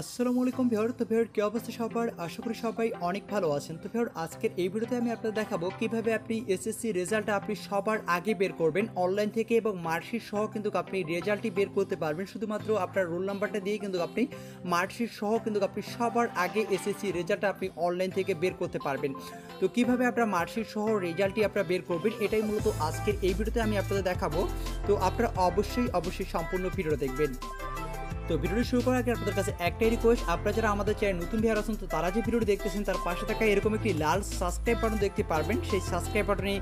আসসালামু আলাইকুম ভিউয়ার। তো ভিউয়ার কি অবস্থা সবার? আশা করি সবাই অনেক ভালো আছেন। তো ভিউয়ার আজকের এই ভিডিওতে আমি আপনাদের দেখাবো কিভাবে আপনি এসএসসি রেজাল্টটা আপনি সবার আগে বের করবেন অনলাইন থেকে, এবং মার্কশিট সহ কিন্তু আপনি রেজাল্টটি বের করতে পারবেন। শুধুমাত্র আপনার রোল নাম্বারটা দিয়ে কিন্তু আপনি মার্কশিট সহ কিন্তু আপনি সবার আগে এসএসসি রেজাল্টটা আপনি অনলাইন থেকে বের করতে পারবেন। তো কিভাবে আপনার মার্কশিট সহ রেজাল্টটি আপনারা বের করবেন, এটাই মূলত আজকের এই ভিডিওতে আমি আপনাদের দেখাবো। তো আপনারা অবশ্যই সম্পূর্ণ ভিডিওটা দেখবেন। তো ভিডিওটি শুরু করার আগে আপনাদের কাছে একটাই রিকোয়েস্ট, আপনারা যারা আমাদের চ্যানেল নতুন ভিউয়ার আছেন, তো তারা যে ভিডিওটি দেখতেছেন তার পাশে থাকা এরকম একটি লাল সাবস্ক্রাইব বাটন দেখতে পারবেন। সেই সাবস্ক্রাইব বাটনে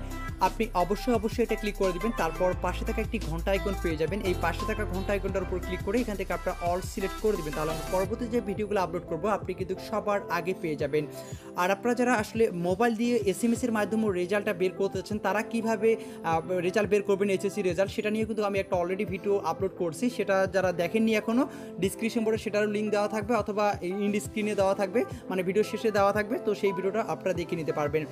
আপনি অবশ্যই এটা ক্লিক করে দিবেন। তারপর পাশে থাকা একটি ঘন্টা আইকন পেয়ে যাবেন। এই পাশে থাকা ঘন্টা আইকনটার উপর ক্লিক করে এখান থেকে আপনারা অল সিলেক্ট করে দিবেন। তাহলে আমরা পরবর্তী যে ভিডিওগুলো আপলোড করবো আপনি কিন্তু সবার আগে পেয়ে যাবেন। আর আপনারা যারা আসলে মোবাইল দিয়ে এসএমএস এর মাধ্যমে রেজাল্টটা বের করতে চাচ্ছেন, তারা কিভাবে রেজাল্ট বের করবেন এইচএসসি রেজাল্ট, সেটা নিয়ে কিন্তু আমি একটা অলরেডি ভিডিও আপলোড করছি। সেটা যারা দেখেননি এখনও, ডিসক্রিপশন বোর্ডে সেটারও লিঙ্ক দেওয়া থাকবে, অথবা ইন্ড স্ক্রিনে দেওয়া থাকবে, মানে ভিডিও শেষে দেওয়া থাকবে। তো সেই ভিডিওটা আপনারা দেখে নিতে পারবেন।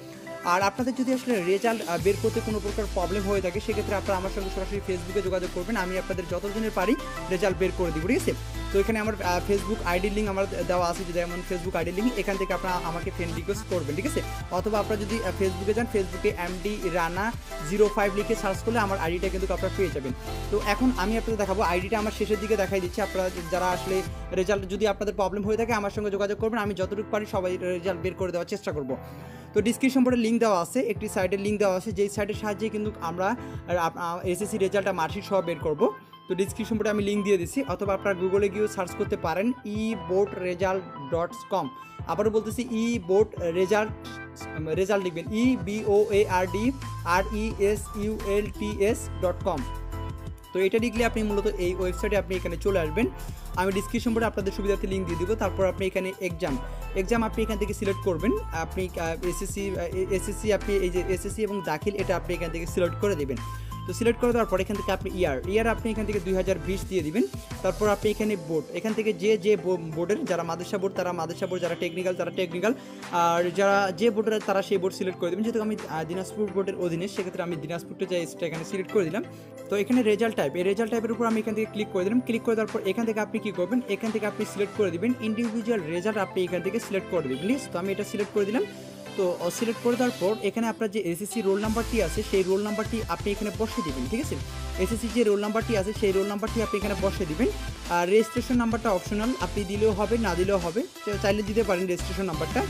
আর আপনাদের যদি আসলে রেজাল্ট বের করতে কোনো প্রকার প্রবলেম হয়ে থাকে, সেক্ষেত্রে আপনারা আমার সঙ্গে সরাসরি ফেসবুকে যোগাযোগ করবেন। আমি আপনাদের যতজনের পারি রেজাল্ট বের করে দিব, ঠিক আছে? তো এখানে আমার ফেসবুক আইডির লিঙ্ক আমার দেওয়া আছে, যদি এমন ফেসবুক আইডির লিঙ্ক, এখান থেকে আপনারা আমাকে ফ্রেন্ড রিকোয়েস্ট করবেন, ঠিক আছে? অথবা আপনারা যদি ফেসবুকে যান, ফেসবুকে এমডি রানা 05 লিখে সার্চ করলে আমার আইডিটা কিন্তু আপনারা পেয়ে যাবেন। তো এখন আমি আপনাদের দেখাবো, আইডিটা আমার শেষের দিকে দেখাই দিচ্ছি। আপনারা যারা আসলে রেজাল্ট যদি আপনাদের প্রবলেম হয়ে থাকে আমার সঙ্গে যোগাযোগ করবেন, আমি যতটুকু পারি সবাই রেজাল্ট বের করে দেওয়ার চেষ্টা করব। তো ডিসক্রিপশন বোর্ডে লিঙ্ক দেওয়া আছে, একটি সাইটের লিঙ্ক দেওয়া আছে, যেই সাইটের সাহায্যে কিন্তু আমরা এসএসসি রেজাল্টটা মার্কশিট সহ বের করব। তো ডিসক্রিপশন বোর্ডে আমি লিঙ্ক দিয়ে দিচ্ছি, অথবা আপনারা গুগলে গিয়েও সার্চ করতে পারেন eboardresult.com। আবারও বলতেছি eboard রেজাল্ট লিখবেন, EBOARDRESULTS.com। তো এটা লিখলে আপনি মূলত এই ওয়েবসাইটে আপনি এখানে চলে আসবেন। আমি ডিসক্রিপশন বোর্ডে আপনাদের সুবিধার্থে লিঙ্ক দিয়ে দিব। তারপর আপনি এখানে এক্সাম আপনি এখান থেকে সিলেক্ট করবেন। আপনি এসএসসি আপনি এই যে এসএসসি এবং দাখিল, এটা আপনি এখান থেকে সিলেক্ট করে দেবেন। তো সিলেক্ট করে দেওয়ার পর এখান থেকে আপনি ইয়ার আপনি এখান থেকে 2020 দিয়ে দিবেন। তারপর আপনি এখানে বোর্ড, এখান থেকে যে বোর্ডের, যারা মাদ্রাসা বোর্ড তারা মাদ্রাসা বোর্ড, যারা টেকনিক্যাল, আর যারা যে বোর্ডের তারা সেই বোর্ড সিলেক্ট করে দেবেন। যেহেতু আমি দিনাজপুর বোর্ডের অধীনে, সেক্ষেত্রে আমি দিনাজপুরটা এখানে সিলেক্ট করে দিলাম। তো এখানে রেজাল্ট টাইপ, এই রেজাল্ট টাইপের উপর আমি এখান থেকে ক্লিক করে দিলাম। ক্লিক করে দেওয়ার পর এখান থেকে আপনি কী করবেন, এখান থেকে আপনি সিলেক্ট করে দেবেন ইন্ডিভিজুয়াল রেজাল্ট, আপনি এখান থেকে সিলেক্ট করে দেবেন, প্লিজ। তো আমি এটা সিলেক্ট করে দিলাম। তো সিলেক্ট করে দেওয়ার পর এখানে আপনার যে এসএসসি রোল নাম্বারটি আছে সেই রোল নাম্বারটি আপনি এখানে বসিয়ে দিবেন, ঠিক আছে? এসএসসি যে রোল নাম্বারটি আছে সেই রোল নাম্বারটি আপনি এখানে বসিয়ে দিবেন। আর রেজিস্ট্রেশন নাম্বারটা অপশনাল, আপনি দিলেও হবে না দিলেও হবে, চাইলে দিতে পারেন রেজিস্ট্রেশন নাম্বারটা।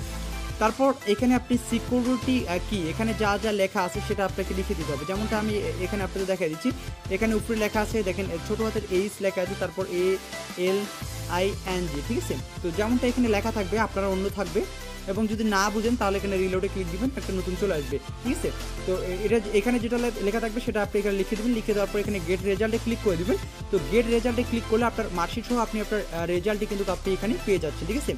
তারপর এখানে আপনি সিকিউরিটি কি, এখানে যা লেখা আছে সেটা আপনাকে লিখে দিতে হবে। যেমনটা আমি এখানে আপনাদের দেখাই দিচ্ছি, এখানে উপরে লেখা আছে, দেখেন ছোটো হাতের এইচ লেখা আছে, তারপর ALING, ঠিক আছে? তো যেমনটা এখানে লেখা থাকবে আপনারা অন্য থাকবে, এবং যদি না বুঝেন তাহলে এখানে রিলোডে ক্লিক দিবেন, একটা নতুন চলে আসবে, ঠিক আছে? তো এটা এখানে যেটা লেখা থাকবে সেটা আপনি এখানে লিখে দেবেন। লিখে দেওয়ার পর এখানে গেট রেজাল্টে ক্লিক করে দেবেন। তো গেট রেজাল্টে ক্লিক করলে আপনার মার্কশিট সহ আপনি আপনার রেজাল্টটি কিন্তু আপনি এখানে পেয়ে যাচ্ছেন, ঠিক আছে?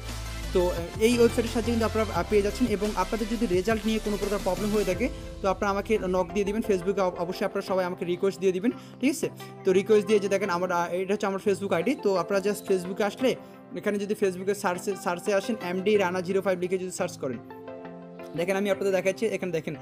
তো এই ওয়েবসাইটের সাথে কিন্তু আপনারা পেয়ে যাচ্ছেন। এবং আপনাদের যদি রেজাল্ট নিয়ে কোনো প্রকার প্রবলেম হয়ে থাকে, তো আপনারা আমাকে নক দিয়ে দিবেন ফেসবুকে, অবশ্যই আপনারা সবাই আমাকে রিকোয়েস্ট দিয়ে দিবেন, ঠিক আছে? তো রিকোয়েস্ট দিয়ে যে দেখেন আমার এটা হচ্ছে আমার ফেসবুক আইডি। তো আপনারা জাস্ট ফেসবুকে আসলে এখানে যদি ফেসবুকে সার্চে আসেন এমডি রানা 05 লিখে যদি সার্চ করেন, দেখেন আমি আপনাদের দেখাচ্ছি, এখানে দেখেন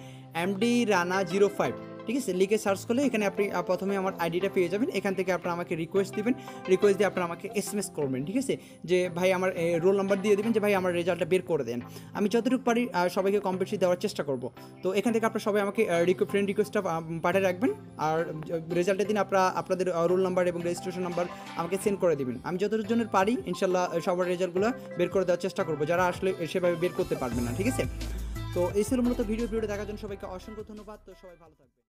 এমডি রানা 05, ঠিক আছে? লিখে সার্চ করলে এখানে আপনি প্রথমে আমার আইডিটা পেয়ে যাবেন। এখান থেকে আপনারা আমাকে রিকোয়েস্ট দিবেন, রিকোয়েস্ট দিয়ে আপনারা আমাকে এসএমএস করবেন, ঠিক আছে? যে ভাই আমার রোল নাম্বার দিয়ে দেবেন, যে ভাই আমার রেজাল্টটা বের করে দেন। আমি যতটুকু পারি সবাইকে কম বেশি দেওয়ার চেষ্টা করব। তো এখান থেকে আপনারা সবাই আমাকে ফ্রেন্ড রিকোয়েস্টটা পাঠিয়ে রাখবেন। আর রেজাল্টের দিন আপনারা আপনাদের রোল নাম্বার এবং রেজিস্ট্রেশন নাম্বার আমাকে সেন্ড করে দেবেন। আমি যতটুকু জনের পারি ইনশাল্লাহ সবার রেজাল্টগুলো বের করে দেওয়ার চেষ্টা করবো, যারা আসলে সেভাবে বের করতে পারবেন না, ঠিক আছে? তো এই ছিল মূলত ভিডিওটা দেখার জন্য সবাইকে অসংখ্য ধন্যবাদ। তো সবাই ভালো থাকবে।